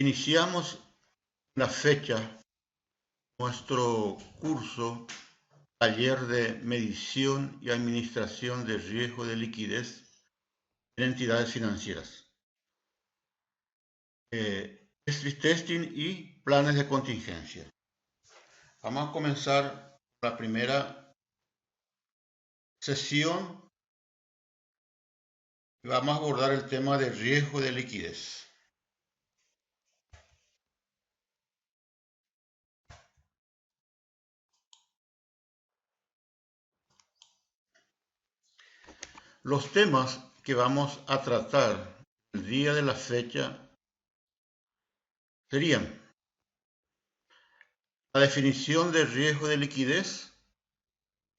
Iniciamos la fecha nuestro curso Taller de Medición y Administración de Riesgo de Liquidez en Entidades Financieras. Stress Testing y Planes de Contingencia. Vamos a comenzar la primera sesión y vamos a abordar el tema de riesgo de liquidez. Los temas que vamos a tratar el día de la fecha serían la definición de riesgo de liquidez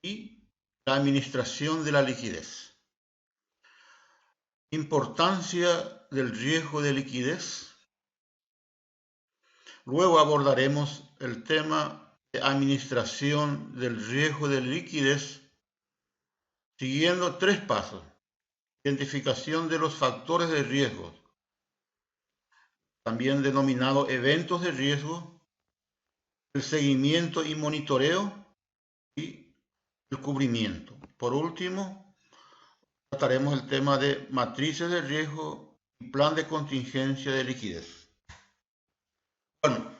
y la administración de la liquidez. Importancia del riesgo de liquidez. Luego abordaremos el tema de administración del riesgo de liquidez siguiendo 3 pasos. Identificación de los factores de riesgo, también denominado eventos de riesgo, el seguimiento y monitoreo y el cubrimiento. Por último, trataremos el tema de matrices de riesgo y plan de contingencia de liquidez. Bueno,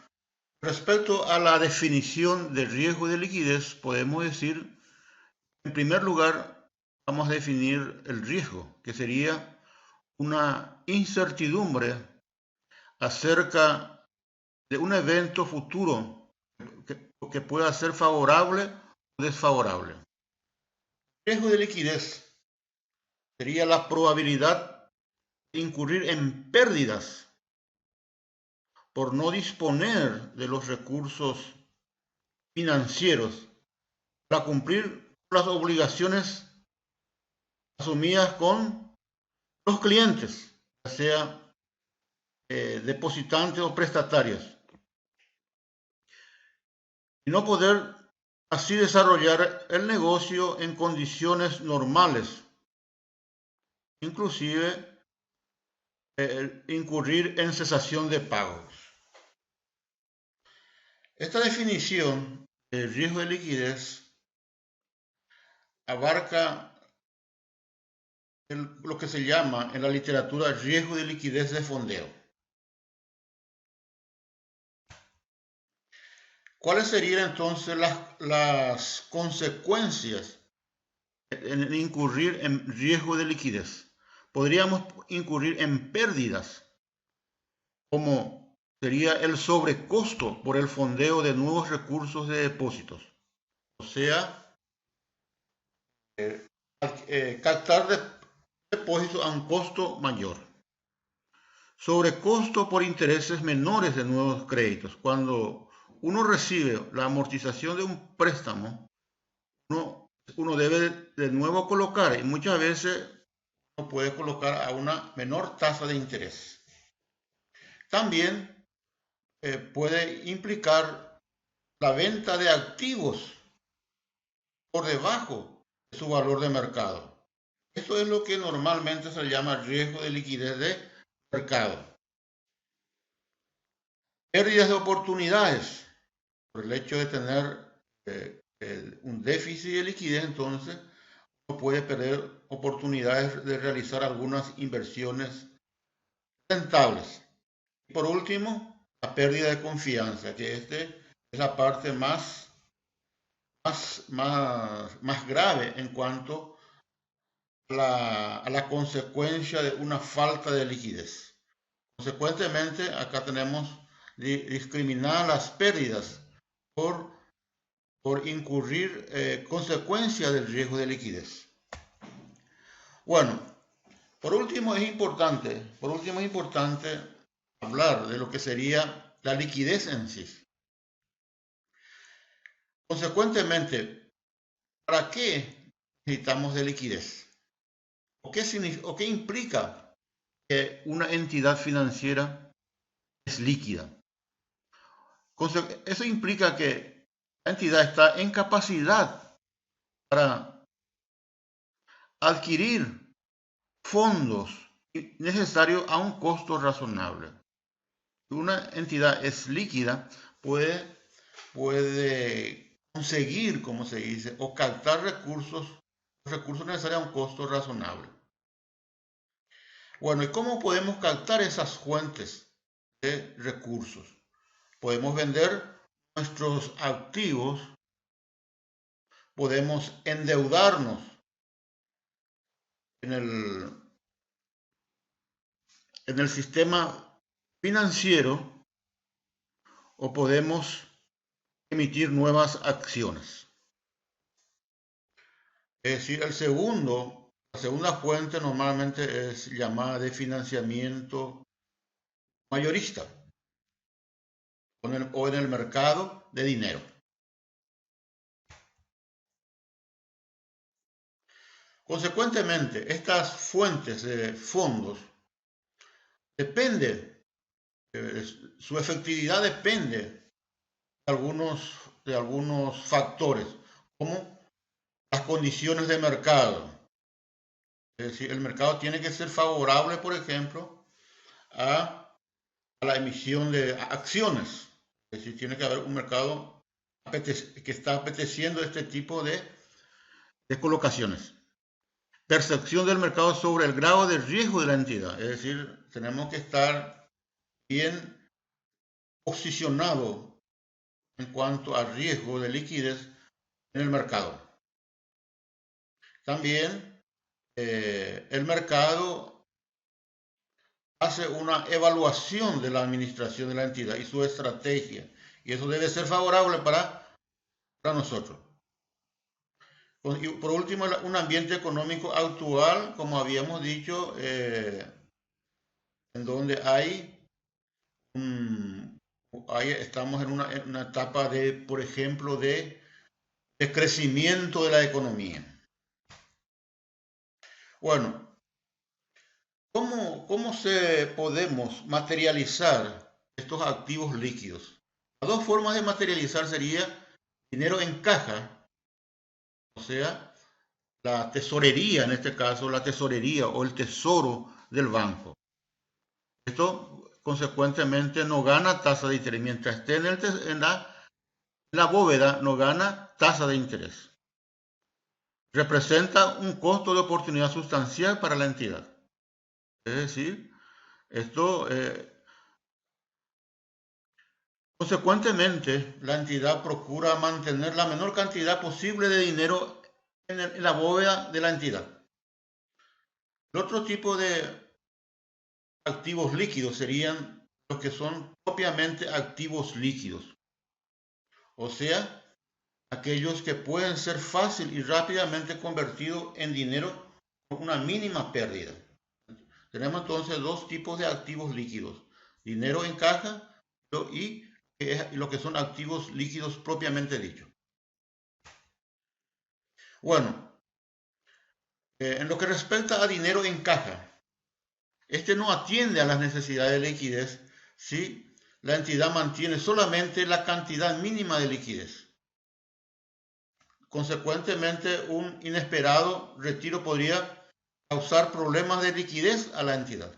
respecto a la definición de riesgo de liquidez, podemos decir, en primer lugar, vamos a definir el riesgo, que sería una incertidumbre acerca de un evento futuro que pueda ser favorable o desfavorable. El riesgo de liquidez sería la probabilidad de incurrir en pérdidas por no disponer de los recursos financieros para cumplir las obligaciones asumidas con los clientes, ya sea depositantes o prestatarios, y no poder así desarrollar el negocio en condiciones normales, inclusive incurrir en cesación de pagos. Esta definición de riesgo de liquidez abarca lo que se llama en la literatura riesgo de liquidez de fondeo. ¿Cuáles serían entonces las consecuencias en incurrir en riesgo de liquidez? Podríamos incurrir en pérdidas, como sería el sobrecosto por el fondeo de nuevos recursos de depósitos. O sea, captar depósitos a un costo mayor. Sobrecosto por intereses menores de nuevos créditos. Cuando uno recibe la amortización de un préstamo, uno debe de nuevo colocar, y muchas veces uno puede colocar a una menor tasa de interés. También puede implicar la venta de activos por debajo de su valor de mercado. Esto es lo que normalmente se llama riesgo de liquidez de mercado. Pérdidas de oportunidades por el hecho de tener un déficit de liquidez, entonces uno puede perder oportunidades de realizar algunas inversiones rentables. Y por último, la pérdida de confianza, que es la parte más grave en cuanto a la consecuencia de una falta de liquidez. Consecuentemente, acá tenemos discriminadas las pérdidas por incurrir consecuencia del riesgo de liquidez. Bueno, por último es importante hablar de lo que sería la liquidez en sí. Consecuentemente, ¿para qué necesitamos de liquidez? ¿O qué implica que una entidad financiera es líquida? Eso implica que la entidad está en capacidad para adquirir fondos necesarios a un costo razonable. una entidad es líquida, puede conseguir, como se dice, o captar recursos necesarios a un costo razonable. Bueno, ¿y cómo podemos captar esas fuentes de recursos? Podemos vender nuestros activos, podemos endeudarnos en el sistema financiero o podemos emitir nuevas acciones. Es decir, la segunda fuente normalmente es llamada de financiamiento mayorista o en el mercado de dinero. Consecuentemente, estas fuentes de fondos dependen, su efectividad depende de algunos factores, como las condiciones de mercado. Es decir, el mercado tiene que ser favorable, por ejemplo, a la emisión de acciones. Es decir, tiene que haber un mercado que está apeteciendo este tipo de colocaciones. Percepción del mercado sobre el grado de riesgo de la entidad. Es decir, tenemos que estar bien posicionados en cuanto a riesgo de liquidez en el mercado. También el mercado hace una evaluación de la administración de la entidad y su estrategia. Y eso debe ser favorable para nosotros. Y por último, un ambiente económico actual, como habíamos dicho, en donde estamos en una etapa de, por ejemplo, de crecimiento de la economía. Bueno, ¿cómo se podemos materializar estos activos líquidos? Las dos formas de materializar sería dinero en caja, o sea, la tesorería, en este caso, la tesorería o el tesoro del banco. Esto, consecuentemente, no gana tasa de interés. Mientras esté en la bóveda, no gana tasa de interés. Representa un costo de oportunidad sustancial para la entidad. Es decir, esto, consecuentemente, la entidad procura mantener la menor cantidad posible de dinero en la bóveda de la entidad. El otro tipo de activos líquidos serían los que son propiamente activos líquidos, o sea, aquellos que pueden ser fácil y rápidamente convertidos en dinero con una mínima pérdida. Tenemos entonces dos tipos de activos líquidos, dinero en caja y lo que son activos líquidos propiamente dicho. Bueno, en lo que respecta a dinero en caja, este no atiende a las necesidades de liquidez si la entidad mantiene solamente la cantidad mínima de liquidez. Consecuentemente, un inesperado retiro podría causar problemas de liquidez a la entidad.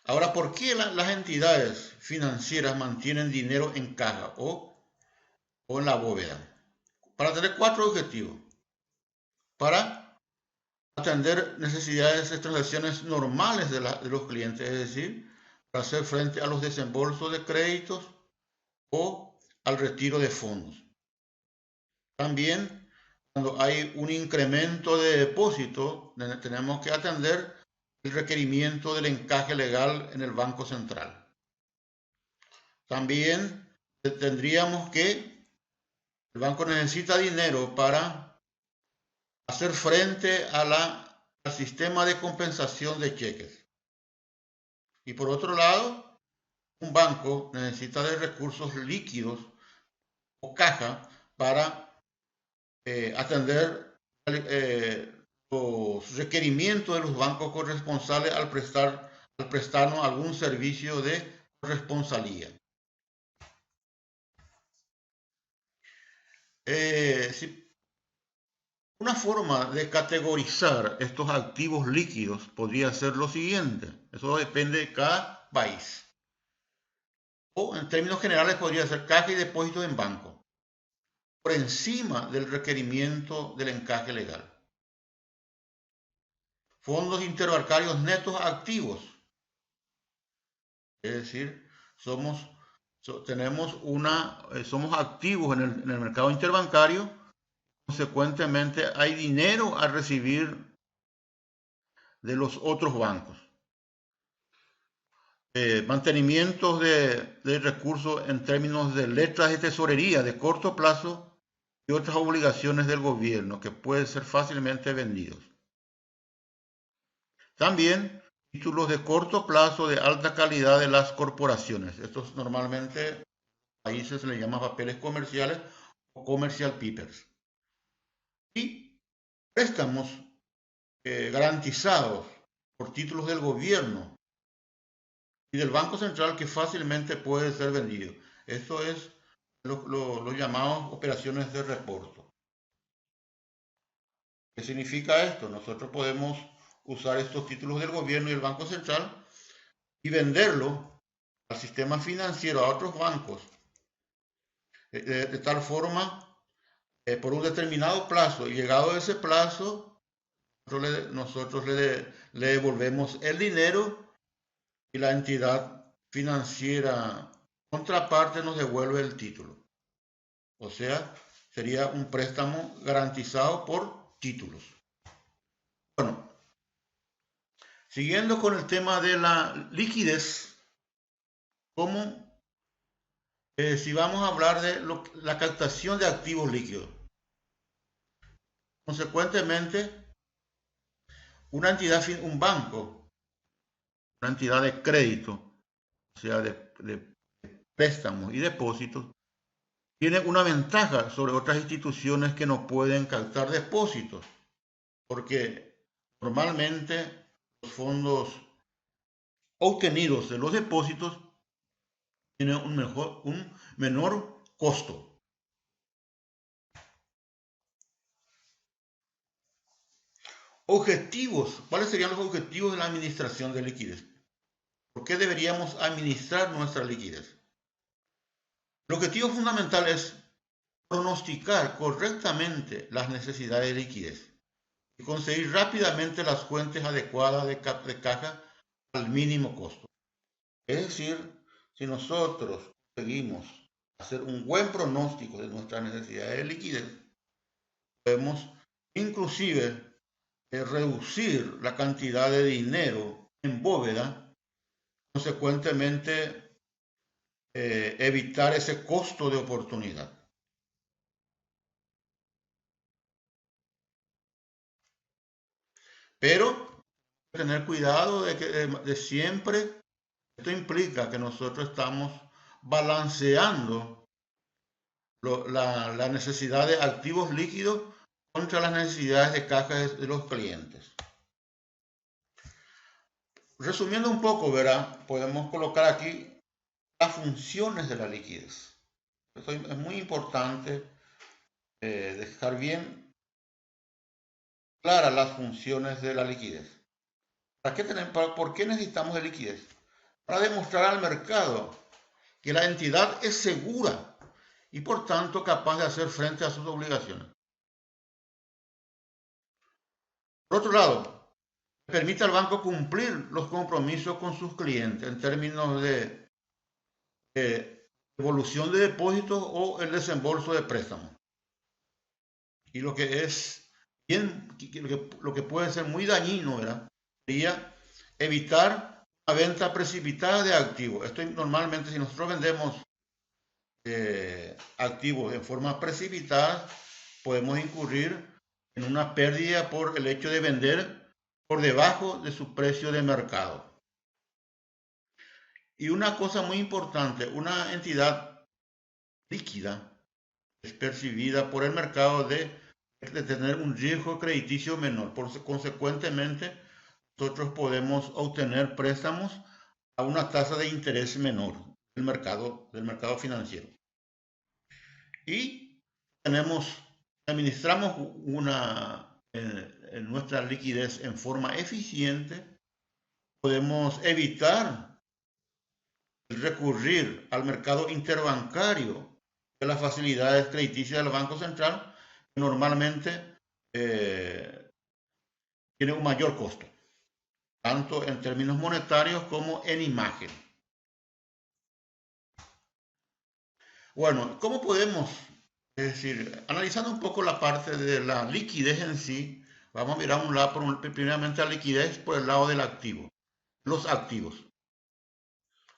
Ahora, ¿por qué las entidades financieras mantienen dinero en caja o en la bóveda? Para tener cuatro objetivos. Para atender necesidades de transacciones normales de los clientes, es decir, para hacer frente a los desembolsos de créditos o al retiro de fondos. También, cuando hay un incremento de depósito, tenemos que atender el requerimiento del encaje legal en el Banco Central. También tendríamos que el banco necesita dinero para hacer frente al sistema de compensación de cheques. Y por otro lado, un banco necesita de recursos líquidos o caja para atender los requerimientos de los bancos corresponsales al prestarnos algún servicio de corresponsalía. Si Una forma de categorizar estos activos líquidos podría ser lo siguiente. Eso depende de cada país. O en términos generales podría ser caja y depósitos en banco, por encima del requerimiento del encaje legal. Fondos interbancarios netos activos. Es decir, somos activos en el mercado interbancario, consecuentemente hay dinero a recibir de los otros bancos. Mantenimientos de recursos en términos de letras de tesorería de corto plazo y otras obligaciones del gobierno que pueden ser fácilmente vendidos. También títulos de corto plazo de alta calidad de las corporaciones. Estos normalmente en países se les llama papeles comerciales o commercial papers. Y préstamos garantizados por títulos del gobierno y del Banco Central que fácilmente puede ser vendido. Esto es lo llamamos operaciones de reporto. ¿Qué significa esto? Nosotros podemos usar estos títulos del gobierno y el Banco Central y venderlo al sistema financiero, a otros bancos, de tal forma, por un determinado plazo, y llegado ese plazo, nosotros le devolvemos el dinero y la entidad financiera contraparte nos devuelve el título. O sea, sería un préstamo garantizado por títulos. Bueno, siguiendo con el tema de la liquidez, ¿cómo si vamos a hablar de la captación de activos líquidos? Consecuentemente, una entidad, un banco, una entidad de crédito, o sea, de préstamos y depósitos, tiene una ventaja sobre otras instituciones que no pueden captar depósitos, porque normalmente los fondos obtenidos de los depósitos tienen un menor costo. Objetivos. ¿Cuáles serían los objetivos de la administración de liquidez? ¿Por qué deberíamos administrar nuestra liquidez? El objetivo fundamental es pronosticar correctamente las necesidades de liquidez y conseguir rápidamente las fuentes adecuadas de caja al mínimo costo. Es decir, si nosotros conseguimos hacer un buen pronóstico de nuestras necesidades de liquidez, podemos inclusive reducir la cantidad de dinero en bóveda, consecuentemente evitar ese costo de oportunidad. Pero tener cuidado de siempre, esto implica que nosotros estamos balanceando la necesidad de activos líquidos contra las necesidades de caja de los clientes. Resumiendo un poco, ¿verdad? Podemos colocar aquí las funciones de la liquidez. Esto es muy importante dejar bien claras las funciones de la liquidez. ¿Por qué necesitamos de liquidez? Para demostrar al mercado que la entidad es segura y por tanto capaz de hacer frente a sus obligaciones. Por otro lado, permite al banco cumplir los compromisos con sus clientes en términos de devolución de depósitos o el desembolso de préstamos. Y lo que es bien, lo que puede ser muy dañino, ¿verdad? Sería evitar una venta precipitada de activos. Esto normalmente, si nosotros vendemos activos en forma precipitada, podemos incurrir en una pérdida por el hecho de vender por debajo de su precio de mercado. Y una cosa muy importante, una entidad líquida es percibida por el mercado de tener un riesgo crediticio menor. Consecuentemente, nosotros podemos obtener préstamos a una tasa de interés menor del mercado financiero. Y tenemos administramos nuestra liquidez en forma eficiente, podemos evitar recurrir al mercado interbancario de las facilidades crediticias del Banco Central, que normalmente tiene un mayor costo, tanto en términos monetarios como en imagen. Bueno, ¿cómo podemos? Es decir, analizando un poco la parte de la liquidez en sí, vamos a mirar un lado, primeramente la liquidez por el lado del activo, los activos.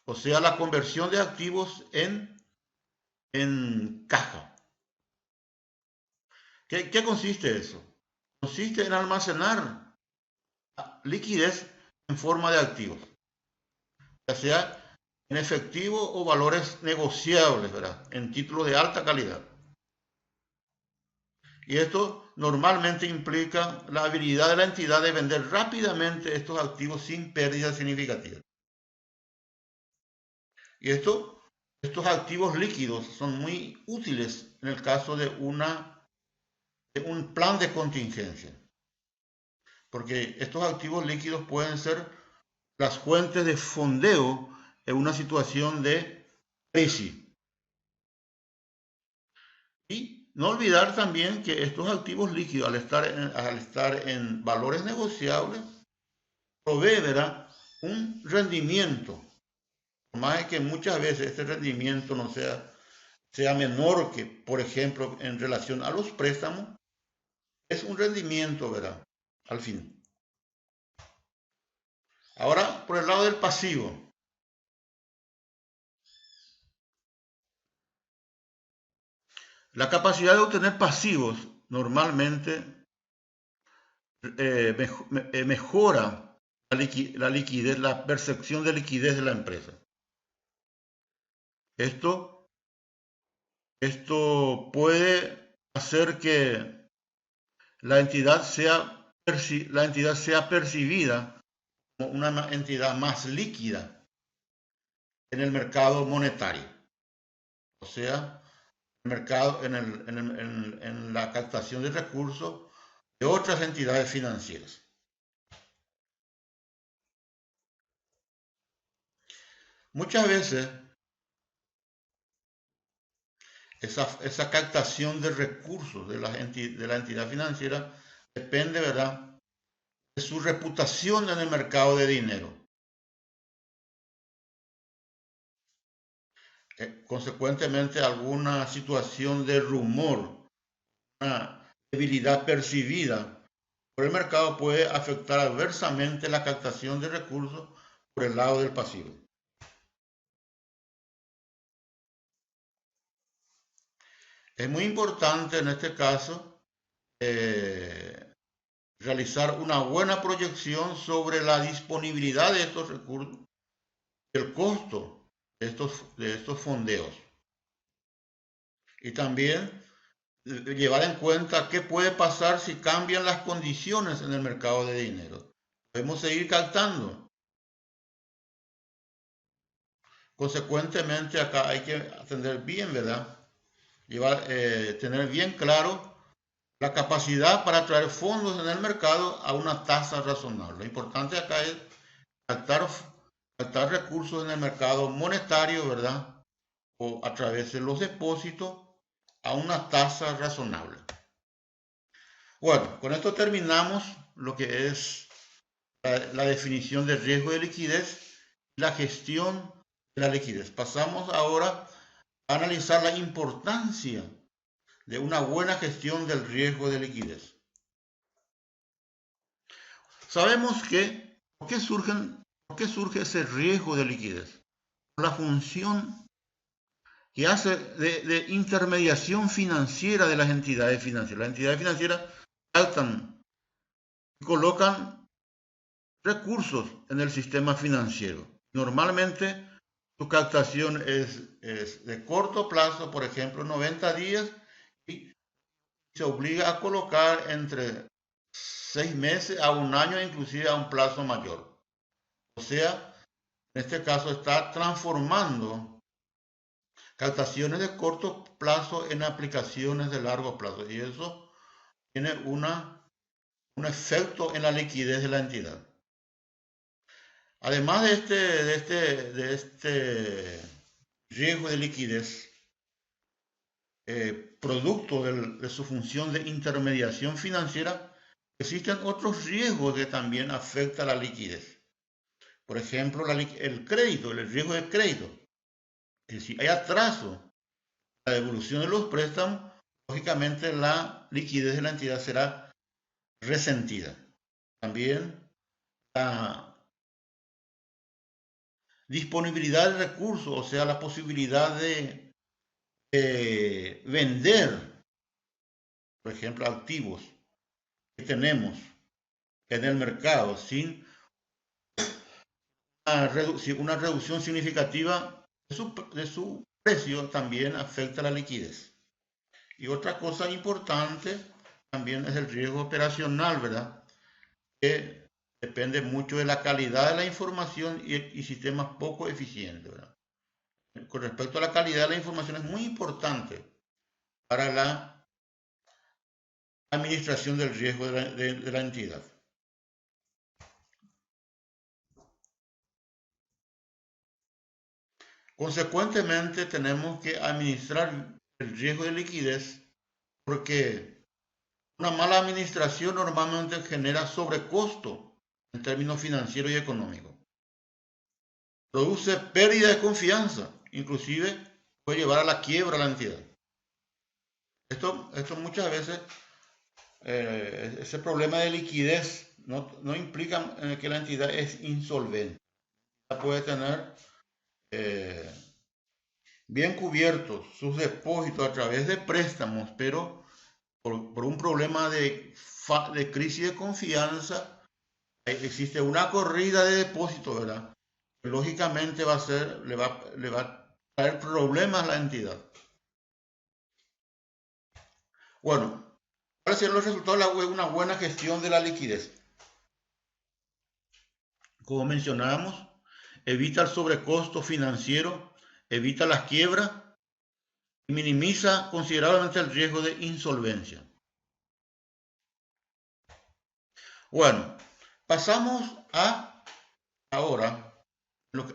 O sea, la conversión de activos en caja. ¿Qué consiste eso? Consiste en almacenar liquidez en forma de activos, ya sea en efectivo o valores negociables, ¿verdad? En títulos de alta calidad. Y esto normalmente implica la habilidad de la entidad de vender rápidamente estos activos sin pérdidas significativas. Y estos activos líquidos son muy útiles en el caso de un plan de contingencia, porque estos activos líquidos pueden ser las fuentes de fondeo en una situación de crisis. Y no olvidar también que estos activos líquidos, al estar en valores negociables, provee, ¿verdad?, un rendimiento, por más que muchas veces este rendimiento no sea menor que, por ejemplo, en relación a los préstamos, es un rendimiento, ¿verdad?, al fin. Ahora, por el lado del pasivo. La capacidad de obtener pasivos normalmente mejora la liquidez, la percepción de liquidez de la empresa. Esto puede hacer que la entidad sea percibida como una entidad más líquida en el mercado monetario, o sea, en la captación de recursos de otras entidades financieras. Muchas veces esa captación de recursos de la entidad financiera depende, ¿verdad?, de su reputación en el mercado de dinero. Consecuentemente, alguna situación de rumor, una debilidad percibida por el mercado puede afectar adversamente la captación de recursos por el lado del pasivo. Es muy importante en este caso realizar una buena proyección sobre la disponibilidad de estos recursos, el costo de estos fondeos. Y también llevar en cuenta qué puede pasar si cambian las condiciones en el mercado de dinero. Podemos seguir captando. Consecuentemente, acá hay que atender bien, ¿verdad? Tener bien claro la capacidad para traer fondos en el mercado a una tasa razonable. Lo importante acá es captar recursos en el mercado monetario, ¿verdad?, o a través de los depósitos a una tasa razonable. Bueno, con esto terminamos lo que es la definición de riesgo de liquidez y la gestión de la liquidez. Pasamos ahora a analizar la importancia de una buena gestión del riesgo de liquidez. Sabemos que, ¿por qué surge ese riesgo de liquidez? Por la función que hace de intermediación financiera de las entidades financieras. Las entidades financieras captan y colocan recursos en el sistema financiero. Normalmente su captación es de corto plazo, por ejemplo, 90 días, y se obliga a colocar entre 6 meses a un año, inclusive a un plazo mayor. O sea, en este caso está transformando captaciones de corto plazo en aplicaciones de largo plazo. Y eso tiene un efecto en la liquidez de la entidad. Además de este riesgo de liquidez, producto de su función de intermediación financiera, existen otros riesgos que también afectan la liquidez. Por ejemplo, el crédito, el riesgo de crédito. Que si hay atraso en la devolución de los préstamos, lógicamente la liquidez de la entidad será resentida. También la disponibilidad de recursos, o sea, la posibilidad de vender, por ejemplo, activos que tenemos en el mercado sin una reducción significativa de su precio, también afecta la liquidez. Y otra cosa importante también es el riesgo operacional, ¿verdad? Que depende mucho de la calidad de la información y sistemas poco eficientes, ¿verdad? Con respecto a la calidad de la información, es muy importante para la administración del riesgo de la entidad. Consecuentemente, tenemos que administrar el riesgo de liquidez porque una mala administración normalmente genera sobrecosto en términos financieros y económicos. Produce pérdida de confianza, inclusive puede llevar a la quiebra a la entidad. Esto muchas veces, ese problema de liquidez no implica que la entidad es insolvente. Puede tener bien cubiertos sus depósitos a través de préstamos, pero por un problema de crisis de confianza, existe una corrida de depósitos, ¿verdad? Que lógicamente le va a traer problemas a la entidad. Bueno, ¿cuáles serían los resultados de una buena gestión de la liquidez? Como mencionábamos, evita el sobrecosto financiero, evita las quiebras y minimiza considerablemente el riesgo de insolvencia. Bueno, pasamos ahora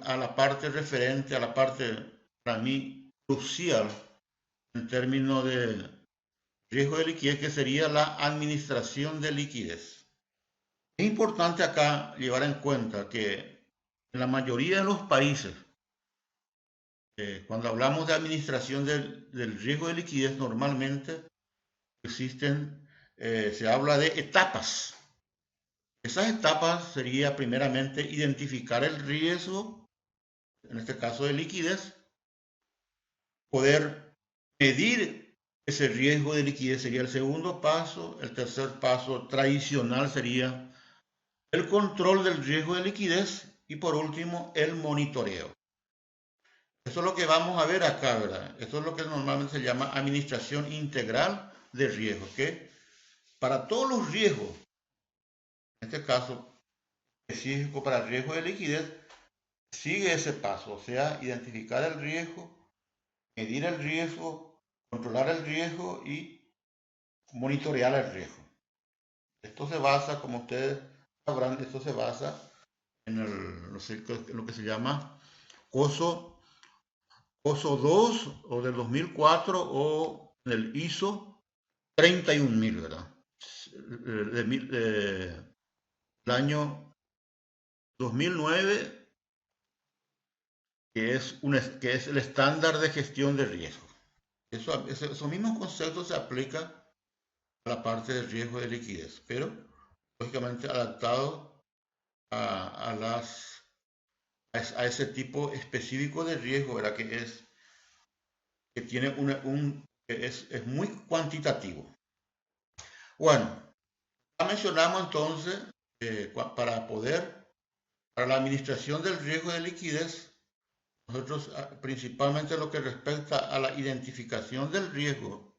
a la parte referente, a la parte para mí crucial en términos de riesgo de liquidez, que sería la administración de liquidez. Es importante acá llevar en cuenta que en la mayoría de los países, cuando hablamos de administración del riesgo de liquidez, normalmente se habla de etapas. Esas etapas sería primeramente identificar el riesgo, en este caso de liquidez, poder medir ese riesgo de liquidez sería el segundo paso. El tercer paso tradicional sería el control del riesgo de liquidez y por último el monitoreo. Eso es lo que vamos a ver acá, ¿verdad? Esto es lo que normalmente se llama administración integral de riesgo, que para todos los riesgos, en este caso específico para el riesgo de liquidez, sigue ese paso, o sea, identificar el riesgo, medir el riesgo, controlar el riesgo y monitorear el riesgo. Esto se basa, como ustedes sabrán, esto se basa en lo que se llama COSO 2 o del 2004 o del ISO 31000, ¿verdad? Del año 2009, que es el estándar de gestión de riesgo. Esos mismos conceptos se aplican a la parte del riesgo de liquidez, pero lógicamente adaptado a ese tipo específico de riesgo, ¿verdad? Que tiene es muy cuantitativo. Bueno, ya mencionamos entonces, para la administración del riesgo de liquidez, nosotros principalmente lo que respecta a la identificación del riesgo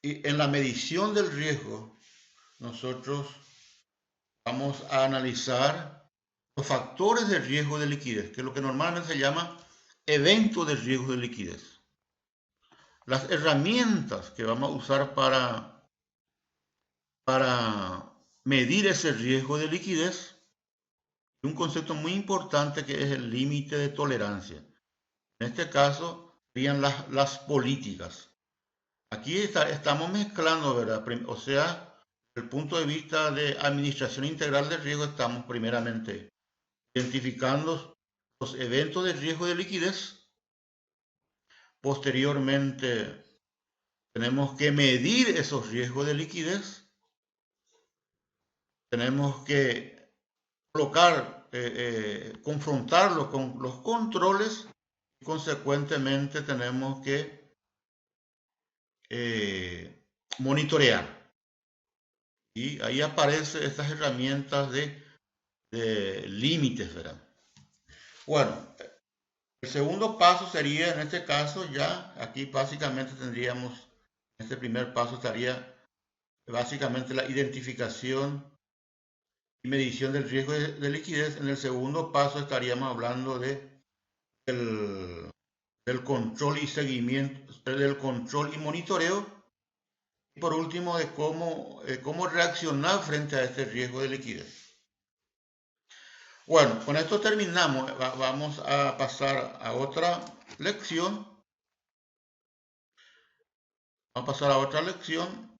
y en la medición del riesgo, nosotros vamos a analizar los factores de riesgo de liquidez, que es lo que normalmente se llama evento de riesgo de liquidez. las herramientas que vamos a usar para medir ese riesgo de liquidez, un concepto muy importante que es el límite de tolerancia. En este caso, serían las políticas. Aquí estamos mezclando, ¿verdad? O sea, desde el punto de vista de administración integral de riesgo, estamos primeramente identificando los eventos de riesgo de liquidez. Posteriormente, tenemos que medir esos riesgos de liquidez. Tenemos que colocar, confrontarlos con los controles y consecuentemente tenemos que monitorear. Y ahí aparecen estas herramientas de límites, ¿verdad? Bueno, el segundo paso sería, en este caso, ya aquí básicamente tendríamos, este primer paso estaría básicamente la identificación y medición del riesgo de liquidez. En el segundo paso estaríamos hablando del control y seguimiento, del control y monitoreo. Y por último, de cómo reaccionar frente a este riesgo de liquidez. Bueno, con esto terminamos. Vamos a pasar a otra lección. Vamos a pasar a otra lección